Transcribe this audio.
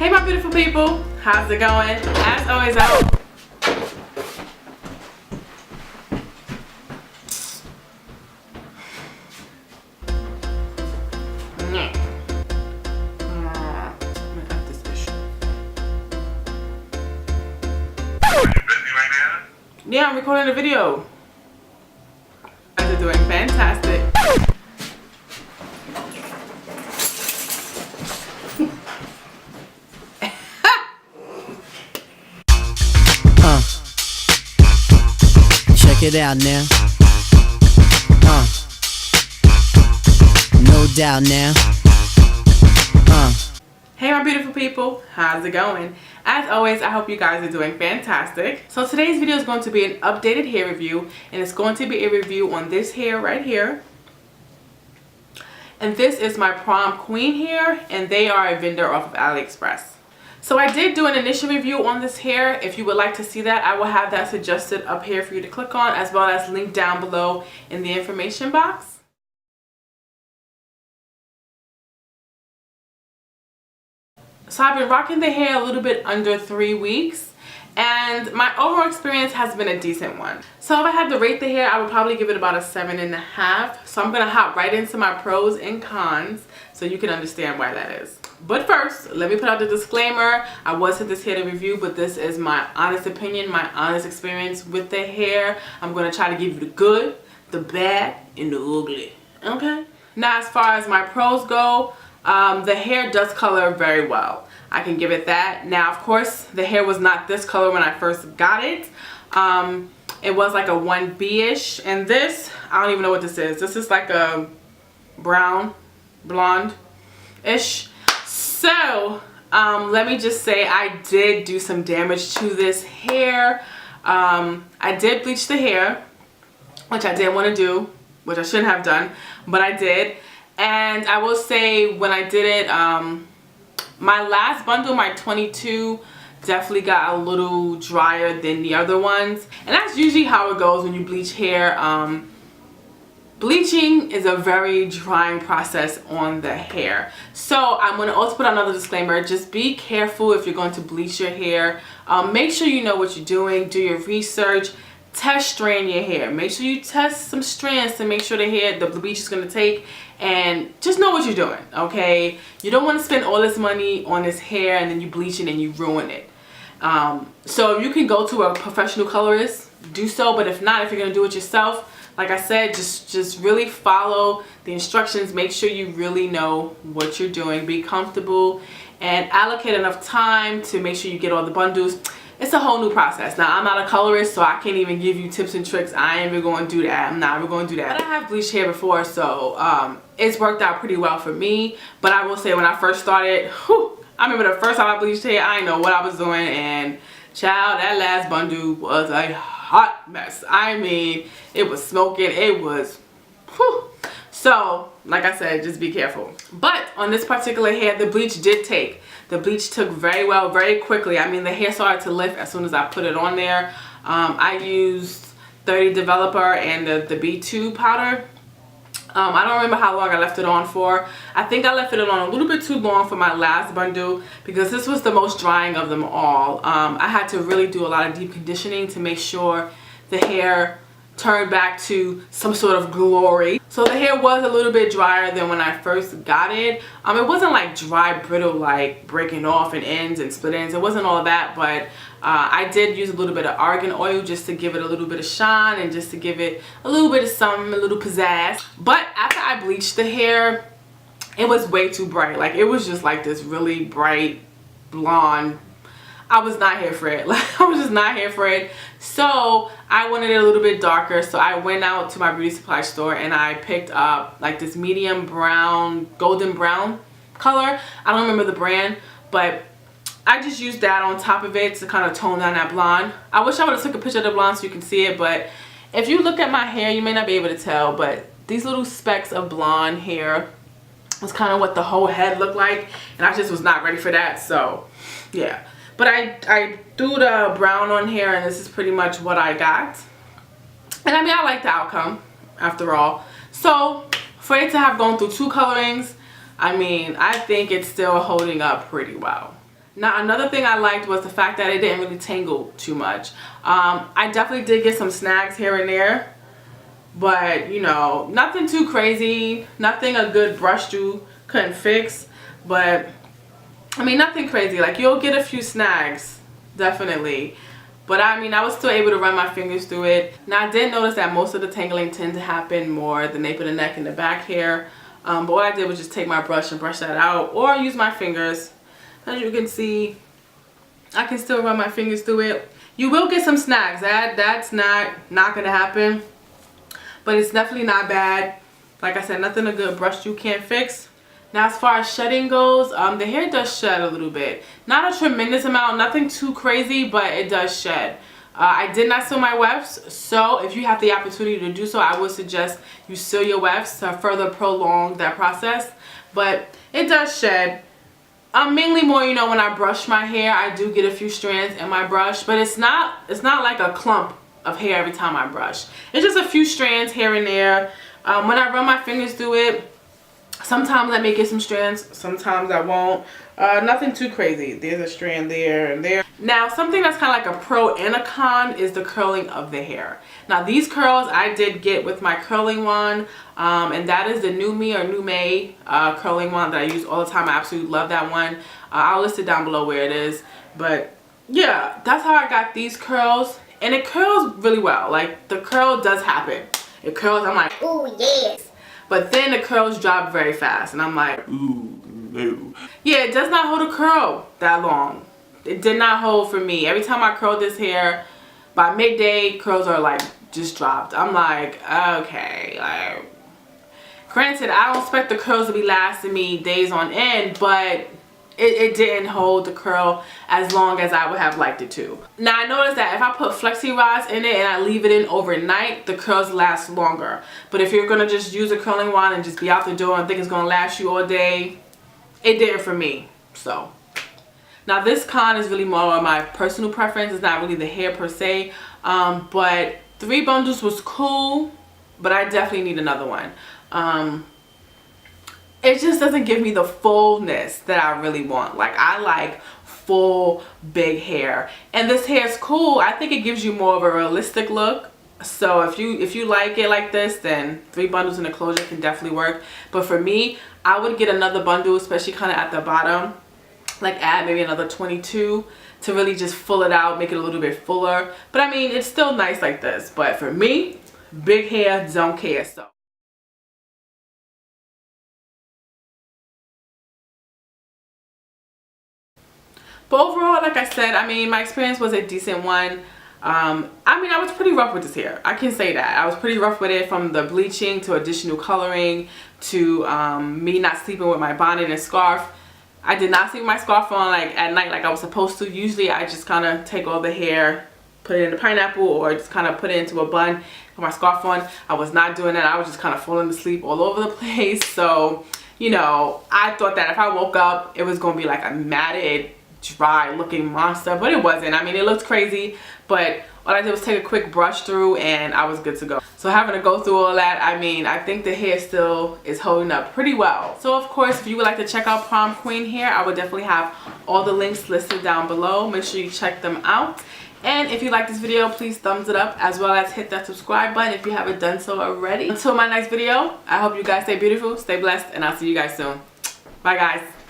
Hey my beautiful people, how's it going? As always, I hope yeah, I'm recording a video. You guys are doing fantastic. Check it out now. No doubt now. Hey my beautiful people, how's it going? As always, I hope you guys are doing fantastic. So today's video is going to be an updated hair review, and it's going to be a review on this hair right here. And this is my PromQueen hair, and they are a vendor off of Aliexpress. So I did do an initial review on this hair. If you would like to see that, I will have that suggested up here for you to click on, as well as linked down below in the information box. So I've been rocking the hair a little bit under 3 weeks, and my overall experience has been a decent one. So if I had to rate the hair, I would probably give it about a 7.5. So I'm gonna hop right into my pros and cons so you can understand why that is. But first, let me put out the disclaimer. I was sent this hair to review, but this is my honest opinion, my honest experience with the hair. I'm gonna try to give you the good, the bad, and the ugly, okay? Now as far as my pros go, the hair does color very well. I can give it that. Now, of course, the hair was not this color when I first got it. It was like a 1B-ish. And this, I don't even know what this is. This is like a brown, blonde-ish. So, let me just say I did do some damage to this hair. I did bleach the hair, which I didn't want to do, which I shouldn't have done, but I did. And I will say when I did it, my last bundle, my 22, definitely got a little drier than the other ones. And that's usually how it goes when you bleach hair. Bleaching is a very drying process on the hair. So I'm going to also put another disclaimer. Just be careful if you're going to bleach your hair. Make sure you know what you're doing. Do your research. Test strand your hair. Make sure you test some strands to make sure the bleach is going to take, and just know what you're doing, okay? You don't want to spend all this money on this hair and then you bleach it and you ruin it. So if you can go to a professional colorist, do so. But if not, if you're going to do it yourself, like I said, just really follow the instructions. Make sure you really know what you're doing. Be comfortable and allocate enough time to make sure you get all the bundles. It's a whole new process. Now, I'm not a colorist, so I can't even give you tips and tricks. I ain't even going to do that. I'm not even going to do that. But I have bleached hair before, so it's worked out pretty well for me. But I will say, when I first started, I remember the first time I bleached hair, I didn't know what I was doing. And child, that last bundle was a hot mess. I mean, it was smoking. It was, So, like I said, just be careful. But on this particular hair, the bleach did take. The bleach took very well, very quickly. I mean, the hair started to lift as soon as I put it on there. I used 30 Developer and the B2 powder. I don't remember how long I left it on for. I think I left it on a little bit too long for my last bundle because this was the most drying of them all. I had to really do a lot of deep conditioning to make sure the hair turned back to some sort of glory. So the hair was a little bit drier than when I first got it. It wasn't like dry, brittle, like breaking off in ends and split ends. It wasn't all of that, but I did use a little bit of argan oil just to give it a little bit of shine and just to give it a little bit of something, a little pizzazz. But after I bleached the hair, it was way too bright. Like, it was just like this really bright blonde. I was not here for it. Like, I was just not here for it. So I wanted it a little bit darker. So I went out to my beauty supply store and I picked up like this medium brown, golden brown color. I don't remember the brand, but I just used that on top of it to kind of tone down that blonde. I wish I would have took a picture of the blonde so you can see it, but if you look at my hair, you may not be able to tell, but these little specks of blonde hair was kind of what the whole head looked like, and I just was not ready for that. So yeah. But I threw the brown on here, and this is pretty much what I got. And I mean, I like the outcome after all. So for it to have gone through 2 colorings, I mean, I think it's still holding up pretty well. Now another thing I liked was the fact that it didn't really tangle too much. I definitely did get some snags here and there, but you know, nothing too crazy, nothing a good brush through couldn't fix. But I mean, nothing crazy. Like, you'll get a few snags, definitely, but I mean, I was still able to run my fingers through it. Now I did notice that most of the tangling tend to happen more at the nape of the neck and the back hair, but what I did was just take my brush and brush that out, or use my fingers. As you can see, I can still run my fingers through it. You will get some snags. That's not gonna happen, but it's definitely not bad. Like I said, nothing a good brush through can't fix. Now as far as shedding goes, the hair does shed a little bit. Not a tremendous amount, nothing too crazy, but it does shed. I did not seal my wefts, so if you have the opportunity to do so, I would suggest you seal your wefts to further prolong that process. But it does shed. Mainly more, you know, when I brush my hair, I do get a few strands in my brush, but it's not like a clump of hair every time I brush. It's just a few strands here and there. When I run my fingers through it, sometimes I may get some strands, sometimes I won't. Nothing too crazy. There's a strand there and there. Now, something that's kind of like a pro and a con is the curling of the hair. Now, these curls I did get with my curling wand, and that is the New Me or New May curling wand that I use all the time. I absolutely love that one. I'll list it down below where it is. But yeah, that's how I got these curls, and it curls really well. Like, the curl does happen. It curls, I'm like, ooh, yes. But then the curls drop very fast, and I'm like, ooh, no. Yeah, it does not hold a curl that long. It did not hold for me. Every time I curl this hair, by midday, curls are like just dropped. I'm like, okay. Like, granted, I don't expect the curls to be lasting me days on end, but it didn't hold the curl as long as I would have liked it to. Now I noticed that if I put flexi rods in it and I leave it in overnight, the curls last longer. But if you're gonna just use a curling wand and just be out the door and think it's gonna last you all day, it didn't for me. So now this con is really more of my personal preference. It's not really the hair per se, but 3 bundles was cool, but I definitely need another one. It just doesn't give me the fullness that I really want. Like, I like full big hair, and this hair is cool. I think it gives you more of a realistic look. So if you like it like this, then 3 bundles in a closure can definitely work. But for me, I would get another bundle, especially kind of at the bottom, like add maybe another 22 to really just full it out, make it a little bit fuller. But I mean, it's still nice like this. But for me, big hair, don't care. So but overall, like I said, I mean, my experience was a decent one. I mean, I was pretty rough with this hair. I can say that. I was pretty rough with it, from the bleaching to additional coloring to me not sleeping with my bonnet and scarf. I did not sleep with my scarf on like at night like I was supposed to. Usually I just kind of take all the hair, put it in a pineapple, or just kind of put it into a bun with my scarf on. I was not doing that. I was just kind of falling asleep all over the place. So, you know, I thought that if I woke up, it was going to be like a matted, dry looking monster, but it wasn't. I mean, it looked crazy, but all I did was take a quick brush through and I was good to go. So having to go through all that, I mean, I think the hair still is holding up pretty well. So of course, if you would like to check out PromQueen hair, I would definitely have all the links listed down below. Make sure you check them out. And if you like this video, please thumbs it up, as well as hit that subscribe button if you haven't done so already. Until my next video, I hope you guys stay beautiful, stay blessed, and I'll see you guys soon. Bye guys.